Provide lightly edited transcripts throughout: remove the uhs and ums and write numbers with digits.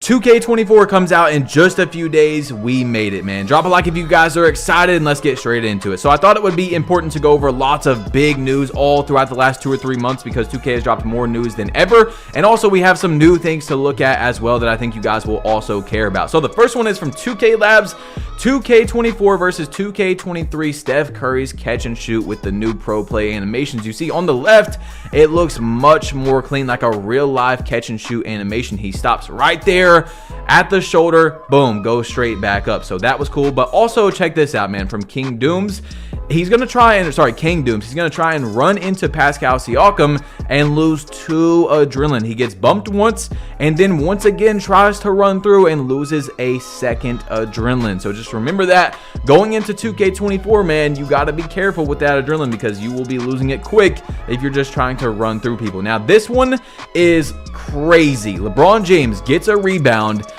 2K24 comes out in just a few days. We made it, man. Drop a like if you guys are excited, and let's get straight into it. So I thought it would be important to go over lots of big news all throughout the last 2 or 3 months because 2K has dropped more news than ever. And also we have some new things to look at as well that I think you guys will also care about. So the first one is from 2K Labs. 2K24 versus 2K23, Steph Curry's catch and shoot with the new pro play animations. You see on the left, it looks much more clean, like a real live catch and shoot animation. He stops right there at the shoulder, boom, goes straight back up. So that was cool. But also check this out, man, from King Dooms. He's going to try and, King Dooms, he's going to try and run into Pascal Siakam and lose 2 adrenaline. He gets bumped once and then once again tries to run through and loses a second adrenaline. So just remember that going into 2K24, man, you got to be careful with that adrenaline because you will be losing it quick if you're just trying to run through people. Now, this one is crazy. LeBron James gets a rebound.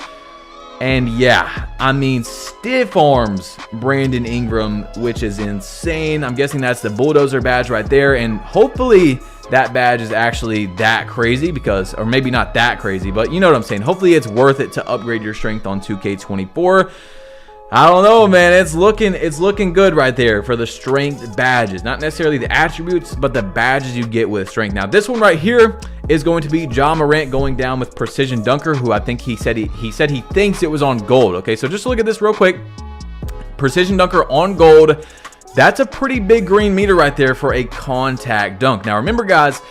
And yeah, I mean, stiff arms Brandon Ingram, which is insane. I'm guessing that's the bulldozer badge right there. And hopefully that badge is actually that crazy because, or maybe not that crazy, but you know what I'm saying. Hopefully it's worth it to upgrade your strength on 2K24. I don't know, man. It's looking good right there for the strength badges. Not necessarily the attributes, but the badges you get with strength. Now, this one right here is going to be Ja Morant going down with Precision Dunker, who I think he said he thinks it was on gold. Okay, so just look at this real quick. Precision Dunker on gold. That's a pretty big green meter right there for a contact dunk. Now, remember, guys,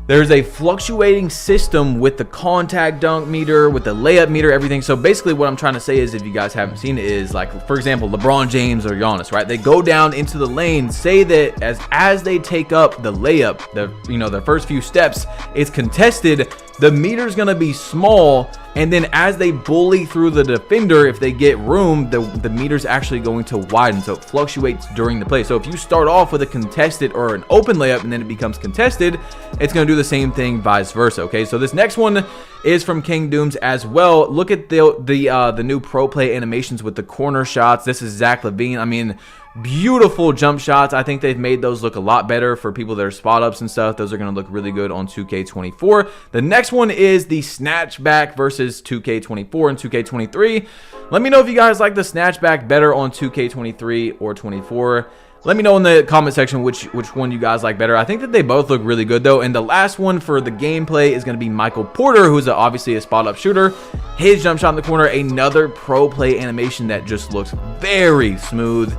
there's a fluctuating system with the contact dunk meter, with the layup meter, everything. So basically what I'm trying to say is, if you guys haven't seen it, is like, for example, LeBron James or Giannis, right? They go down into the lane, say that as they take up the layup, the first few steps, it's contested, the meter's going to be small. And then as they bully through the defender, if they get room, the meter's actually going to widen. So it fluctuates during the play. So if you start off with a contested or an open layup and then it becomes contested, it's going to do the same thing vice versa. Okay, so this next one is from King Dooms as well. Look at the new pro play animations with the corner shots. This is Zach LaVine. I mean, beautiful jump shots. I think they've made those look a lot better for people that are spot ups and stuff. Those are going to look really good on 2K24. The next one is the snatchback versus 2K24 and 2K23. Let me know if you guys like the snatchback better on 2K23 or 24. Let me know in the comment section which one you guys like better. I think that they both look really good though. And the last one for the gameplay is going to be Michael Porter, who's obviously a spot up shooter. His jump shot in the corner, another pro play animation that just looks very smooth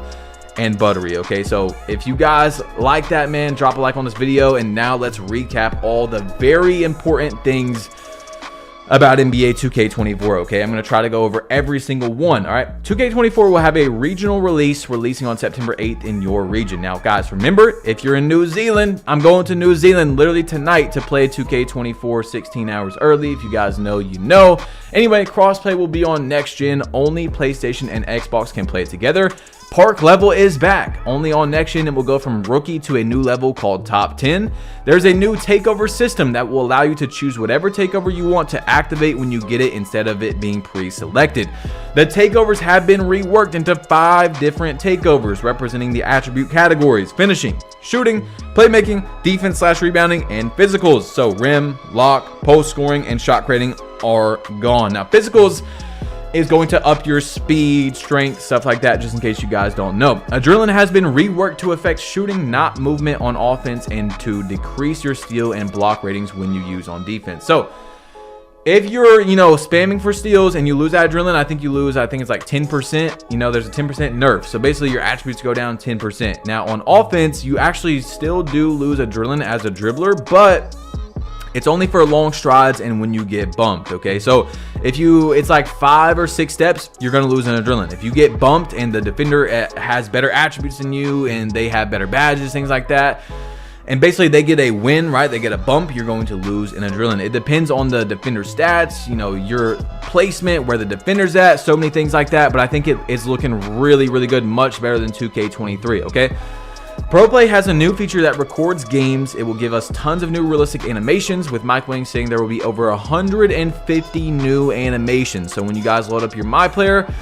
and buttery. Okay, so if you guys like that, man, drop a like on this video. And now let's recap all the very important things about NBA 2K24. Okay, I'm going to try to go over every single one. All right, 2K24 will have a regional release releasing on September 8th in your region. Now, guys, remember, if you're in New Zealand, I'm going to New Zealand literally tonight to play 2K24 16 hours early. If you guys know, you know. Anyway, crossplay will be on next gen. Only PlayStation and Xbox can play it together. Park level is back, only on next gen. It will go from rookie to a new level called top 10. There's a new takeover system that will allow you to choose whatever takeover you want to activate when you get it instead of it being pre-selected. The takeovers have been reworked into 5 different takeovers representing the attribute categories: finishing, shooting, playmaking, defense/rebounding, and physicals. So rim, lock, post scoring, and shot creating are gone. Now, physicals is going to up your speed, strength, stuff like that, just in case you guys don't know. Adrenaline has been reworked to affect shooting, not movement on offense, and to decrease your steal and block ratings when you use on defense. So if you're, spamming for steals and you lose that adrenaline, I think it's like 10%. There's a 10% nerf. So basically your attributes go down 10%. Now on offense, you actually still do lose adrenaline as a dribbler, but it's only for long strides and when you get bumped. Okay, so it's like 5 or 6 steps, you're going to lose an adrenaline. If you get bumped and the defender has better attributes than you and they have better badges, things like that, and basically they get a win, right? They get a bump, you're going to lose an adrenaline. It depends on the defender stats, your placement, where the defender's at, so many things like that. But I think it's looking really, really good, much better than 2K23. Okay. ProPlay has a new feature that records games. It will give us tons of new realistic animations, with Mike Wang saying there will be over 150 new animations. So when you guys load up your My Player,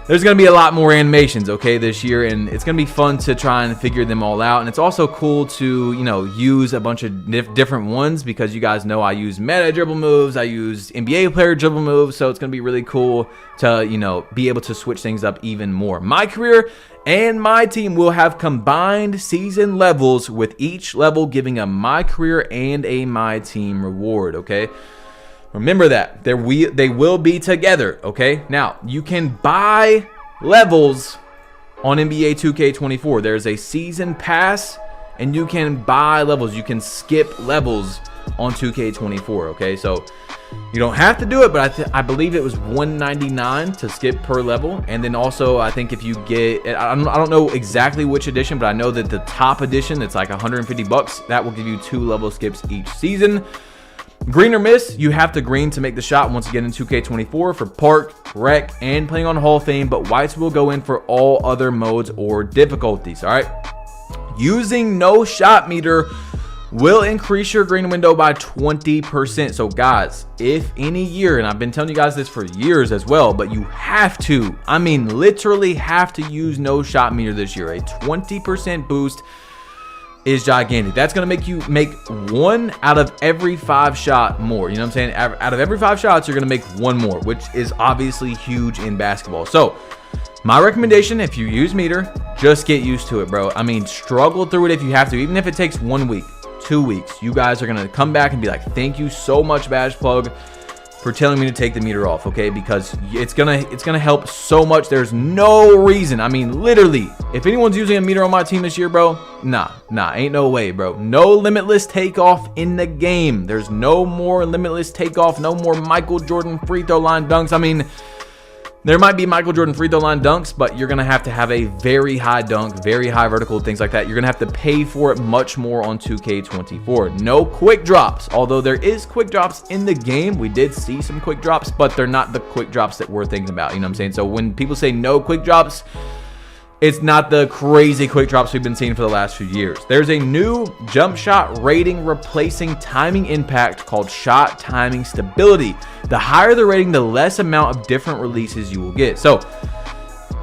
there's going to be a lot more animations, okay, this year, and it's going to be fun to try and figure them all out. And it's also cool to, you know, use a bunch of different ones, because you guys know I use meta dribble moves, I use NBA player dribble moves, so it's going to be really cool to, you know, be able to switch things up even more. My career and my team will have combined season levels, with each level giving a my career and a my team reward, okay? Remember that. They will be together, okay? Now, you can buy levels on NBA 2K24. There's a season pass, and you can buy levels. You can skip levels on 2K24, okay? So, you don't have to do it, but I believe it was $199 to skip per level. And then also, I think if you get, I don't know exactly which edition, but I know that the top edition, it's like $150, that will give you 2 level skips each season. Green or miss, you have to green to make the shot once again in 2K24 for park, rec, and playing on Hall of Fame, but whites will go in for all other modes or difficulties, all right? Using no shot meter will increase your green window by 20%. So guys, if any year, and I've been telling you guys this for years as well, but you have to, I mean literally have to use no shot meter this year. A 20% boost is gigantic. That's going to make you make 1 out of every 5 shot more. You know what I'm saying? Out of every 5 shots, you're going to make 1 more, which is obviously huge in basketball. So my recommendation, if you use meter, just get used to it, bro. I mean, struggle through it if you have to, even if it takes 1 week, 2 weeks. You guys are going to come back and be like, thank you so much, Badge Plug, for telling me to take the meter off, okay? Because it's gonna help so much. There's no reason. I mean, literally, if anyone's using a meter on my team this year, bro, nah, ain't no way, bro. No limitless takeoff in the game. There's no more limitless takeoff, no more Michael Jordan free throw line dunks. I mean, there might be Michael Jordan free throw line dunks, but you're going to have a very high dunk, very high vertical, things like that. You're going to have to pay for it much more on 2K24. No quick drops, although there is quick drops in the game. We did see some quick drops, but they're not the quick drops that we're thinking about. You know what I'm saying? So when people say no quick drops, it's not the crazy quick drops we've been seeing for the last few years. There's a new jump shot rating replacing timing impact called shot timing stability. The higher the rating, the less amount of different releases you will get. So,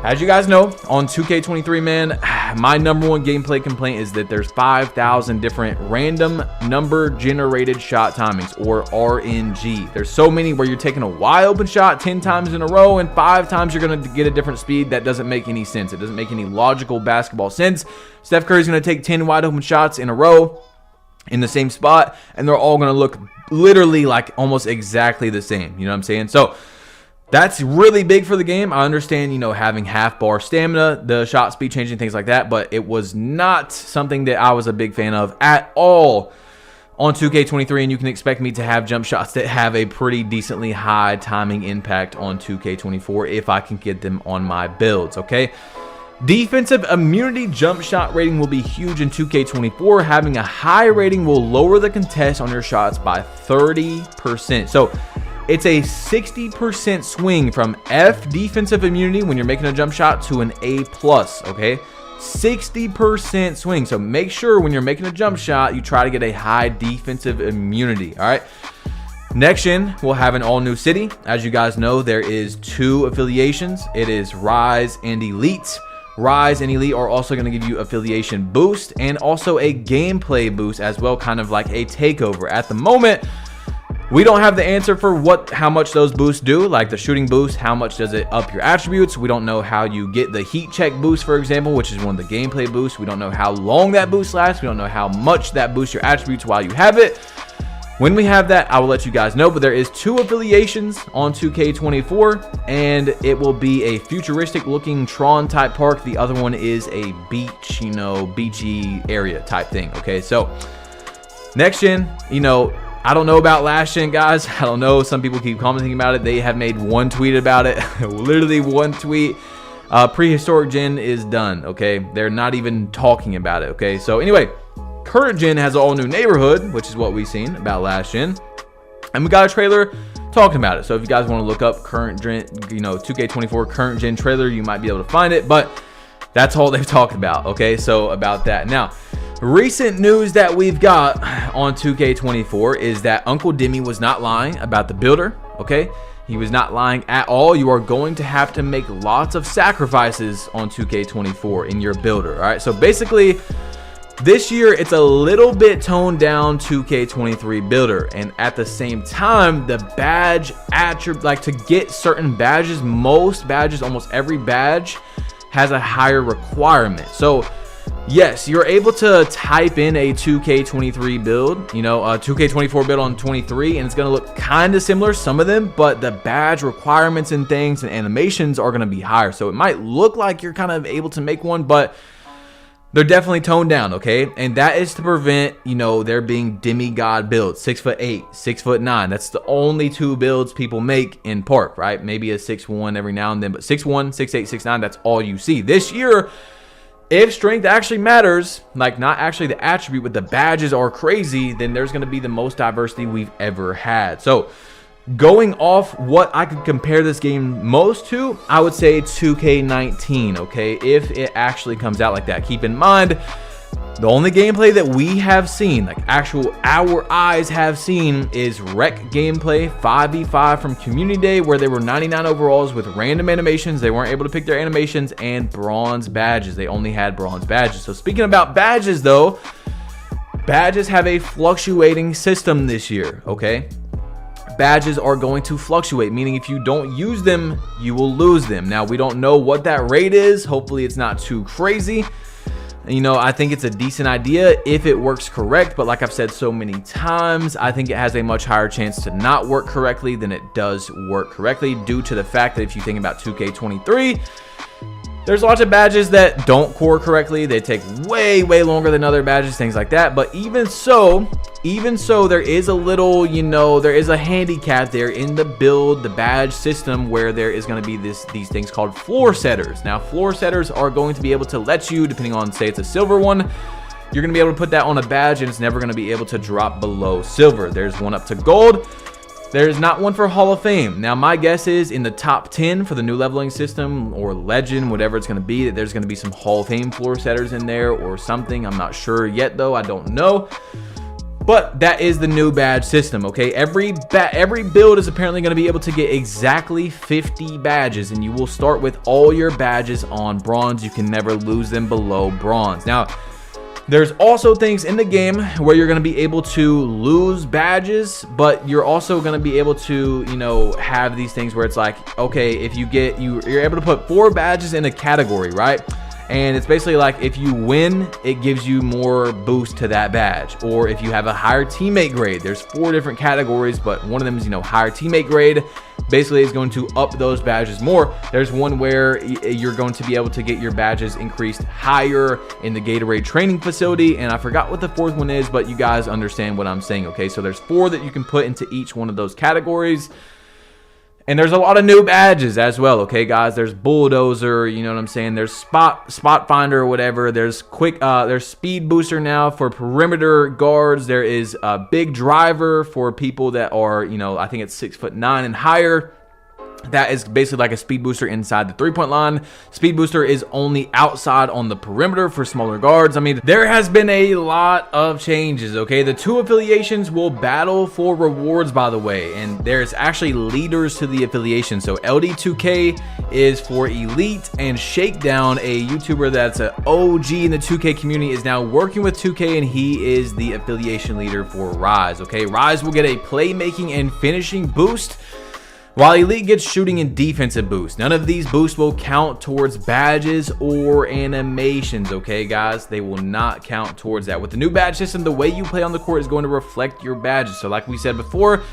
as you guys know, on 2K23, man, my number one gameplay complaint is that there's 5,000 different random number generated shot timings, or RNG. There's so many where you're taking a wide open shot 10 times in a row, and 5 times you're going to get a different speed. That doesn't make any sense. It doesn't make any logical basketball sense. Steph Curry's going to take 10 wide open shots in a row in the same spot, and they're all going to look literally like almost exactly the same. You know what I'm saying? So that's really big for the game. I understand, you know, having half bar stamina, the shot speed changing, things like that, but it was not something that I was a big fan of at all on 2K23, and you can expect me to have jump shots that have a pretty decently high timing impact on 2K24 if I can get them on my builds, okay? Defensive immunity jump shot rating will be huge in 2K24. Having a high rating will lower the contest on your shots by 30%. So it's a 60% swing from F defensive immunity when you're making a jump shot to an A+, okay? 60% swing. So make sure when you're making a jump shot, you try to get a high defensive immunity, all right? Next gen will have an all new city. As you guys know, there is 2 affiliations. It is Rise and Elite. Rise and Elite are also going to give you affiliation boost and also a gameplay boost as well, kind of like a takeover. At the moment, we don't have the answer for how much those boosts do, like the shooting boost, how much does it up your attributes. We don't know how you get the heat check boost, for example, which is one of the gameplay boosts. We don't know how long that boost lasts. We don't know how much that boosts your attributes while you have it. When we have that, I will let you guys know, but there is 2 affiliations on 2K24, and it will be a futuristic looking Tron type park. The other one is a beach, you know, beachy area type thing, okay? So next gen, you know, I don't know about last gen, guys. I don't know. Some people keep commenting about it. They have made 1 tweet about it. Literally 1 tweet. Prehistoric gen is done, okay? They're not even talking about it, okay? So anyway, current gen has an all new neighborhood, which is what we've seen about last gen. And we got a trailer talking about it. So if you guys want to look up current gen, you know, 2K24 current gen trailer, you might be able to find it. But that's all they've talked about, okay? So about that. Now, recent news that we've got on 2K24 is that Uncle Demi was not lying about the builder, okay? He was not lying at all. You are going to have to make lots of sacrifices on 2K24 in your builder. All right, so basically this year it's a little bit toned down 2K23 builder, and at the same time the badge attribute, like to get certain badges, most badges, almost every badge has a higher requirement. So yes, you're able to type in a 2K23 build, you know, a 2K24 build on 23, and it's going to look kind of similar, some of them, but the badge requirements and things and animations are going to be higher. So it might look like you're kind of able to make one, but they're definitely toned down, okay? And that is to prevent, you know, there being demigod builds, 6'8", 6'9". That's the only two builds people make in Park, right? Maybe a 6'1" every now and then, but 6'1", 6'8", 6'9", that's all you see. This year, if strength actually matters, like not actually the attribute, but the badges are crazy, then there's going to be the most diversity we've ever had. So going off what I could compare this game most to, I would say 2K19, okay? If it actually comes out like that. Keep in mind, the only gameplay that we have seen, like actual our eyes have seen, is rec gameplay 5v5 from Community Day, where they were 99 overalls with random animations. They weren't able to pick their animations, and bronze badges. They only had bronze badges. So speaking about badges though, badges have a fluctuating system this year, okay? Badges are going to fluctuate, meaning if you don't use them, you will lose them. Now, we don't know what that rate is. Hopefully it's not too crazy. You know, I think it's a decent idea if it works correct, but like I've said so many times, I think it has a much higher chance to not work correctly than it does work correctly, due to the fact that if you think about 2K23, there's lots of badges that don't core correctly. They take way longer than other badges, things like that. But even so, there is a little, you know, there is a handicap there in the build, the badge system, where there is going to be these things called floor setters. Now, floor setters are going to be able to let you, depending on, say it's a silver one, you're going to be able to put that on a badge and it's never going to be able to drop below silver. There's one up to gold. There's not one for Hall of Fame. Now, my guess is in the top 10 for the new leveling system, or legend, whatever it's going to be, that there's going to be some Hall of Fame floor setters in there or something. I'm not sure yet though. I don't know. But that is the new badge system, okay? Every build is apparently going to be able to get exactly 50 badges, and you will start with all your badges on bronze. You can never lose them below bronze. Now, there's also things in the game where you're going to be able to lose badges, but you're also going to be able to, you know, have these things where it's like, okay, if you get, you're able to put 4 badges in a category, right? And it's basically like if you win, it gives you more boost to that badge. Or if you have a higher teammate grade, there's 4 different categories, but one of them is, you know, higher teammate grade. Basically is going to up those badges more. There's one where you're going to be able to get your badges increased higher in the Gatorade training facility, and I forgot what the 4th one is, but you guys understand what I'm saying, okay? So there's 4 that you can put into each one of those categories. And there's a lot of new badges as well, okay, guys? There's Bulldozer, you know what I'm saying? There's Spot Finder or whatever. There's there's Speed Booster now for perimeter guards. There is a Big Driver for people that are, you know, I think it's 6'9" and higher. That is basically like a speed booster inside the 3-point line. Speed booster is only outside on the perimeter for smaller guards. I mean, there has been a lot of changes, okay? The 2 affiliations will battle for rewards, by the way, and there's actually leaders to the affiliation. So LD2K is for Elite, and Shakedown, a YouTuber that's an OG in the 2K community, is now working with 2K, and he is the affiliation leader for Rise, okay? Rise will get a playmaking and finishing boost, while Elite gets shooting and defensive boost. None of these boosts will count towards badges or animations, okay, guys? They will not count towards that. With the new badge system, the way you play on the court is going to reflect your badges. So like we said before,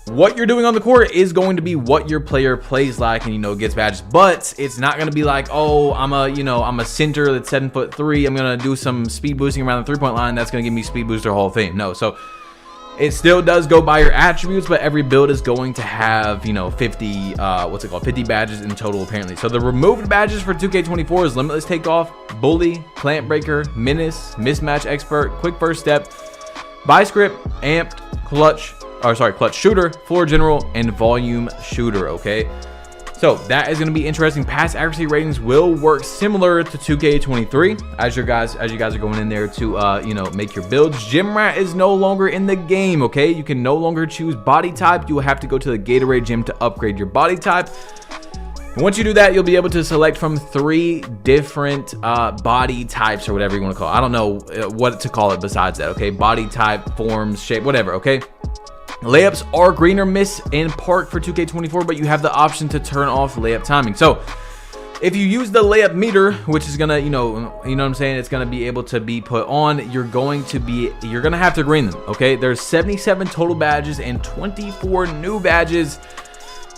what you're doing on the court is going to be what your player plays like and, you know, gets badges. But it's not going to be like, oh, I'm a center that's 7'3". I'm going to do some speed boosting around the 3-point line. That's going to give me Speed Booster Hall of Fame. No, so it still does go by your attributes, but every build is going to have, you know, 50 50 badges in total, apparently. So the removed badges for 2K24 is Limitless Takeoff, Bully, Plant Breaker, Menace, Mismatch Expert, Quick First Step, Bi-Script, Amped, Clutch Shooter, Floor General, and Volume Shooter, okay? So that is going to be interesting. Pass accuracy ratings will work similar to 2K23 as you guys are going in there to you know, make your builds. Gym Rat is no longer in the game. Okay, you can no longer choose body type. You will have to go to the Gatorade gym to upgrade your body type. And once you do that, you'll be able to select from 3 different body types, or whatever you want to call it. I don't know what to call it besides that. Okay, body type, forms, shape, whatever. Okay. Layups are green or miss in park for 2K24, but you have the option to turn off layup timing. So if you use the layup meter, which is gonna, you know what I'm saying, it's gonna be able to be put on, you're gonna have to green them. Okay, there's 77 total badges and 24 new badges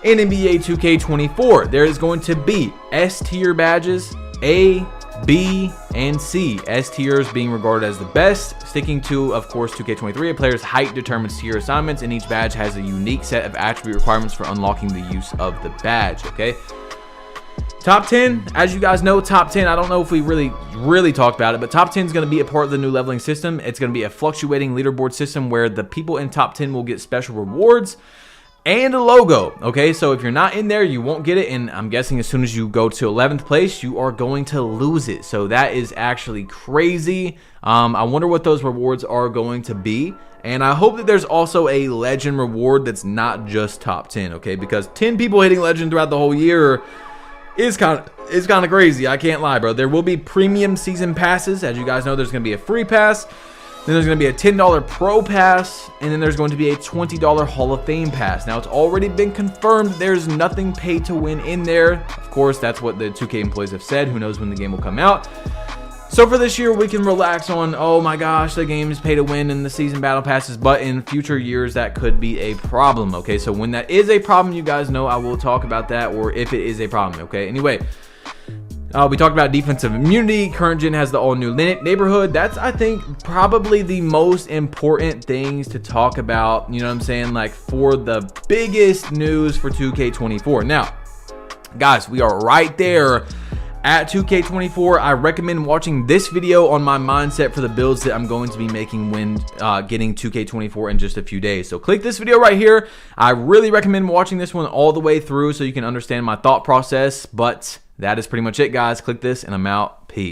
in NBA 2K24. There is going to be S tier badges, A, B, and C. S tiers being regarded as the best, sticking to, of course, 2K23. A player's height determines tier assignments, and each badge has a unique set of attribute requirements for unlocking the use of the badge. Okay. Top 10, as you guys know, top 10, I don't know if we really talked about it, but top 10 is going to be a part of the new leveling system. It's going to be a fluctuating leaderboard system where the people in top 10 will get special rewards and a logo. Okay, so if you're not in there, you won't get it, and I'm guessing as soon as you go to 11th place, you are going to lose it. So that is actually crazy. I wonder what those rewards are going to be, and I hope that there's also a legend reward that's not just top 10. Okay, because 10 people hitting legend throughout the whole year is kind of crazy. I can't lie, bro. There will be premium season passes. As you guys know, there's going to be a free pass. Then there's going to be a $10 Pro Pass, and then there's going to be a $20 Hall of Fame Pass. Now, it's already been confirmed there's nothing pay to win in there. Of course, that's what the 2K employees have said. Who knows when the game will come out. So for this year, we can relax on, oh my gosh, the game is pay to win and the season battle passes, but in future years, that could be a problem. Okay, so when that is a problem, you guys know I will talk about that, or if it is a problem. Okay, anyway. We talked about defensive immunity. Current gen has the all new neighborhood. That's, I think, probably the most important things to talk about. You know what I'm saying? Like, for the biggest news for 2K24. Now, guys, we are right there at 2K24. I recommend watching this video on my mindset for the builds that I'm going to be making when getting 2K24 in just a few days. So click this video right here. I really recommend watching this one all the way through so you can understand my thought process. But that is pretty much it, guys. Click this and I'm out. Peace.